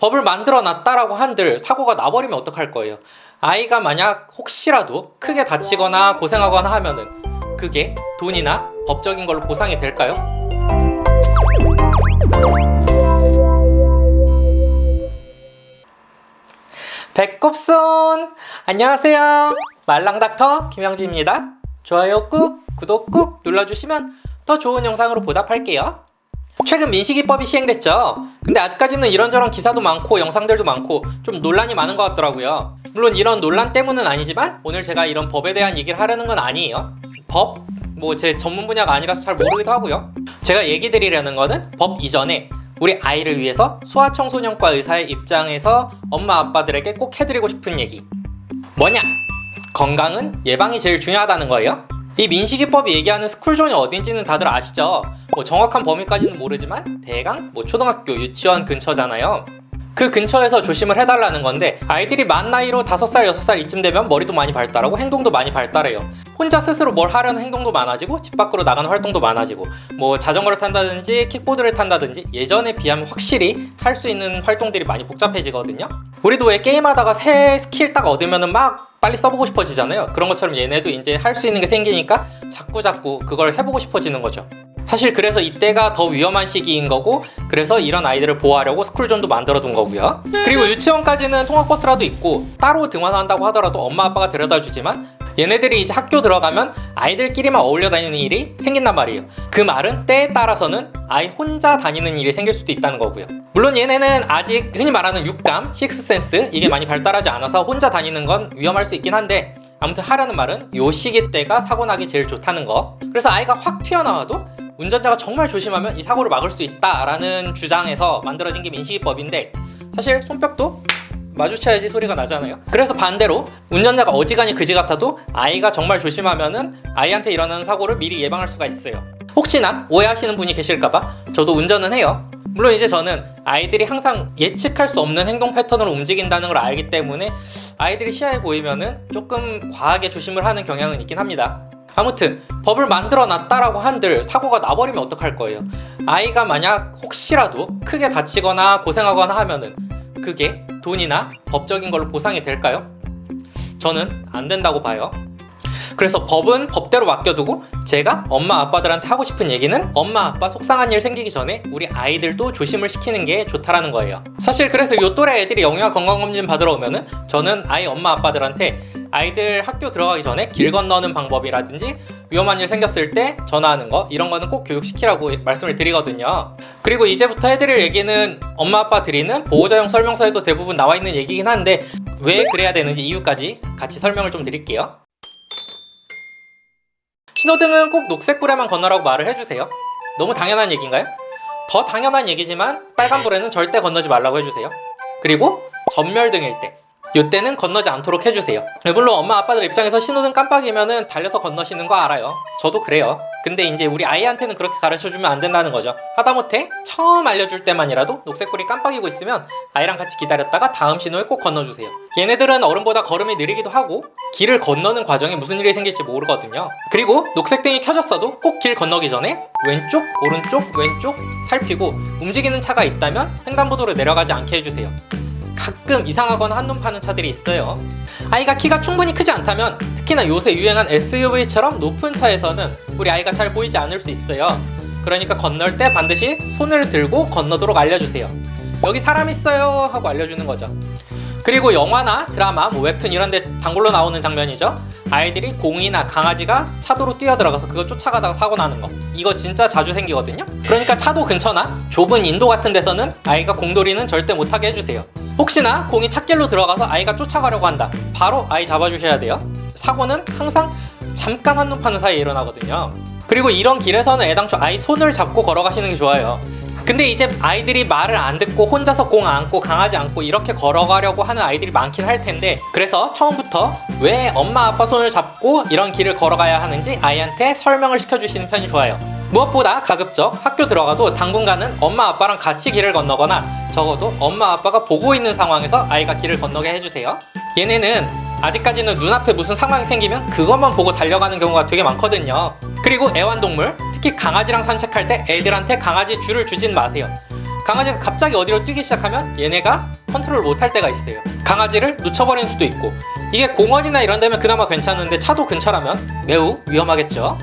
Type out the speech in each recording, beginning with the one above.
법을 만들어 놨다라고 한들 사고가 나버리면 어떡할 거예요? 아이가 만약 혹시라도 크게 다치거나 고생하거나 하면은 그게 돈이나 법적인 걸로 보상이 될까요? 배꼽손! 안녕하세요. 말랑닥터 김영진입니다. 좋아요 꾹, 구독 꾹 눌러주시면 더 좋은 영상으로 보답할게요. 최근 민식이법이 시행됐죠. 근데 아직까지는 이런저런 기사도 많고 영상들도 많고 좀 논란이 많은 것 같더라고요. 물론 이런 논란 때문은 아니지만 오늘 제가 이런 법에 대한 얘기를 하려는 건 아니에요. 법? 제 전문 분야가 아니라서 잘 모르기도 하고요. 제가 얘기 드리려는 거는 법 이전에 우리 아이를 위해서 소아청소년과 의사의 입장에서 엄마 아빠들에게 꼭 해드리고 싶은 얘기. 뭐냐? 건강은 예방이 제일 중요하다는 거예요. 이 민식이법이 얘기하는 스쿨존이 어딘지는 다들 아시죠? 정확한 범위까지는 모르지만 대강 초등학교, 유치원 근처잖아요. 그 근처에서 조심을 해달라는 건데 아이들이 만 나이로 5살, 6살 이쯤 되면 머리도 많이 발달하고 행동도 많이 발달해요. 혼자 스스로 뭘 하려는 행동도 많아지고 집 밖으로 나가는 활동도 많아지고 자전거를 탄다든지 킥보드를 탄다든지 예전에 비하면 확실히 할 수 있는 활동들이 많이 복잡해지거든요. 우리도 왜 게임하다가 새 스킬 딱 얻으면은 막 빨리 써보고 싶어지잖아요. 그런 것처럼 얘네도 이제 할 수 있는 게 생기니까 자꾸 그걸 해보고 싶어지는 거죠. 사실 그래서 이때가 더 위험한 시기인 거고 그래서 이런 아이들을 보호하려고 스쿨존도 만들어 둔 거고요. 그리고 유치원까지는 통학버스라도 있고 따로 등원한다고 하더라도 엄마 아빠가 데려다 주지만 얘네들이 이제 학교 들어가면 아이들끼리만 어울려 다니는 일이 생긴단 말이에요. 그 말은 때에 따라서는 아이 혼자 다니는 일이 생길 수도 있다는 거고요. 물론 얘네는 아직 흔히 말하는 육감, 식스센스 이게 많이 발달하지 않아서 혼자 다니는 건 위험할 수 있긴 한데 아무튼 하라는 말은 요 시기 때가 사고 나기 제일 좋다는 거. 그래서 아이가 확 튀어나와도 운전자가 정말 조심하면 이 사고를 막을 수 있다라는 주장에서 만들어진 게 민식이법인데 사실 손뼉도 마주쳐야지 소리가 나잖아요. 그래서 반대로 운전자가 어지간히 그지 같아도 아이가 정말 조심하면은 아이한테 일어나는 사고를 미리 예방할 수가 있어요. 혹시나 오해하시는 분이 계실까봐 저도 운전은 해요. 물론 이제 저는 아이들이 항상 예측할 수 없는 행동 패턴으로 움직인다는 걸 알기 때문에 아이들이 시야에 보이면은 조금 과하게 조심을 하는 경향은 있긴 합니다. 아무튼 법을 만들어 놨다라고 한들 사고가 나버리면 어떡할 거예요? 아이가 만약 혹시라도 크게 다치거나 고생하거나 하면은 그게 돈이나 법적인 걸로 보상이 될까요? 저는 안 된다고 봐요. 그래서 법은 법대로 맡겨두고 제가 엄마 아빠들한테 하고 싶은 얘기는 엄마 아빠 속상한 일 생기기 전에 우리 아이들도 조심을 시키는 게 좋다라는 거예요. 사실 그래서 요 또래 애들이 영유아 건강검진 받으러 오면은 저는 아이 엄마 아빠들한테 아이들 학교 들어가기 전에 길 건너는 방법이라든지 위험한 일 생겼을 때 전화하는 거 이런 거는 꼭 교육시키라고 말씀을 드리거든요. 그리고 이제부터 해드릴 얘기는 엄마 아빠 드리는 보호자용 설명서에도 대부분 나와 있는 얘기긴 한데 왜 그래야 되는지 이유까지 같이 설명을 좀 드릴게요. 신호등은 꼭 녹색불에만 건너라고 말을 해주세요. 너무 당연한 얘기인가요? 더 당연한 얘기지만 빨간불에는 절대 건너지 말라고 해주세요. 그리고 전멸등일 때 이때는 건너지 않도록 해주세요. 물론 엄마 아빠들 입장에서 신호등 깜빡이면은 달려서 건너시는 거 알아요. 저도 그래요. 근데 이제 우리 아이한테는 그렇게 가르쳐주면 안 된다는 거죠. 하다못해 처음 알려줄 때만이라도 녹색불이 깜빡이고 있으면 아이랑 같이 기다렸다가 다음 신호에 꼭 건너주세요. 얘네들은 어른보다 걸음이 느리기도 하고 길을 건너는 과정에 무슨 일이 생길지 모르거든요. 그리고 녹색등이 켜졌어도 꼭 길 건너기 전에 왼쪽, 오른쪽, 왼쪽 살피고 움직이는 차가 있다면 횡단보도로 내려가지 않게 해주세요. 가끔 이상하거나 한눈 파는 차들이 있어요. 아이가 키가 충분히 크지 않다면 특히나 요새 유행한 SUV처럼 높은 차에서는 우리 아이가 잘 보이지 않을 수 있어요. 그러니까 건널 때 반드시 손을 들고 건너도록 알려주세요. 여기 사람 있어요 하고 알려주는 거죠. 그리고 영화나 드라마, 웹툰 이런 데 단골로 나오는 장면이죠. 아이들이 공이나 강아지가 차도로 뛰어들어가서 그거 쫓아가다가 사고 나는 거. 이거 진짜 자주 생기거든요. 그러니까 차도 근처나 좁은 인도 같은 데서는 아이가 공돌이는 절대 못하게 해주세요. 혹시나 공이 찻길로 들어가서 아이가 쫓아가려고 한다. 바로 아이 잡아주셔야 돼요. 사고는 항상 잠깐 한눈 파는 사이에 일어나거든요. 그리고 이런 길에서는 애당초 아이 손을 잡고 걸어가시는 게 좋아요. 근데 이제 아이들이 말을 안 듣고 혼자서 공 안고 강아지 안고 이렇게 걸어가려고 하는 아이들이 많긴 할 텐데 그래서 처음부터 왜 엄마 아빠 손을 잡고 이런 길을 걸어가야 하는지 아이한테 설명을 시켜주시는 편이 좋아요. 무엇보다 가급적 학교 들어가도 당분간은 엄마 아빠랑 같이 길을 건너거나 적어도 엄마 아빠가 보고 있는 상황에서 아이가 길을 건너게 해주세요. 얘네는 아직까지는 눈앞에 무슨 상황이 생기면 그것만 보고 달려가는 경우가 되게 많거든요. 그리고 애완동물, 특히 강아지랑 산책할 때 애들한테 강아지 줄을 주진 마세요. 강아지가 갑자기 어디로 뛰기 시작하면 얘네가 컨트롤 못할 때가 있어요. 강아지를 놓쳐버릴 수도 있고, 이게 공원이나 이런 데면 그나마 괜찮은데 차도 근처라면 매우 위험하겠죠.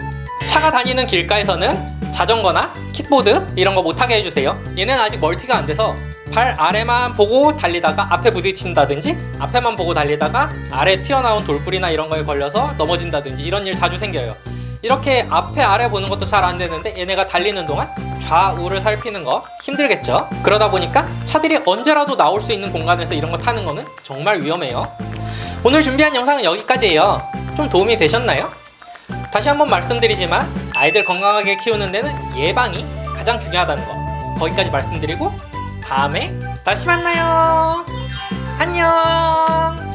차가 다니는 길가에서는 자전거나 킥보드 이런 거 못하게 해주세요. 얘는 아직 멀티가 안 돼서 발 아래만 보고 달리다가 앞에 부딪힌다든지, 앞에만 보고 달리다가 아래 튀어나온 돌불이나 이런 거에 걸려서 넘어진다든지 이런 일 자주 생겨요. 이렇게 앞에 아래 보는 것도 잘 안 되는데 얘네가 달리는 동안 좌우를 살피는 거 힘들겠죠. 그러다 보니까 차들이 언제라도 나올 수 있는 공간에서 이런 거 타는 거는 정말 위험해요. 오늘 준비한 영상은 여기까지예요. 좀 도움이 되셨나요? 다시 한번 말씀드리지만 아이들 건강하게 키우는 데는 예방이 가장 중요하다는 거, 거기까지 말씀드리고 다음에 다시 만나요. 안녕.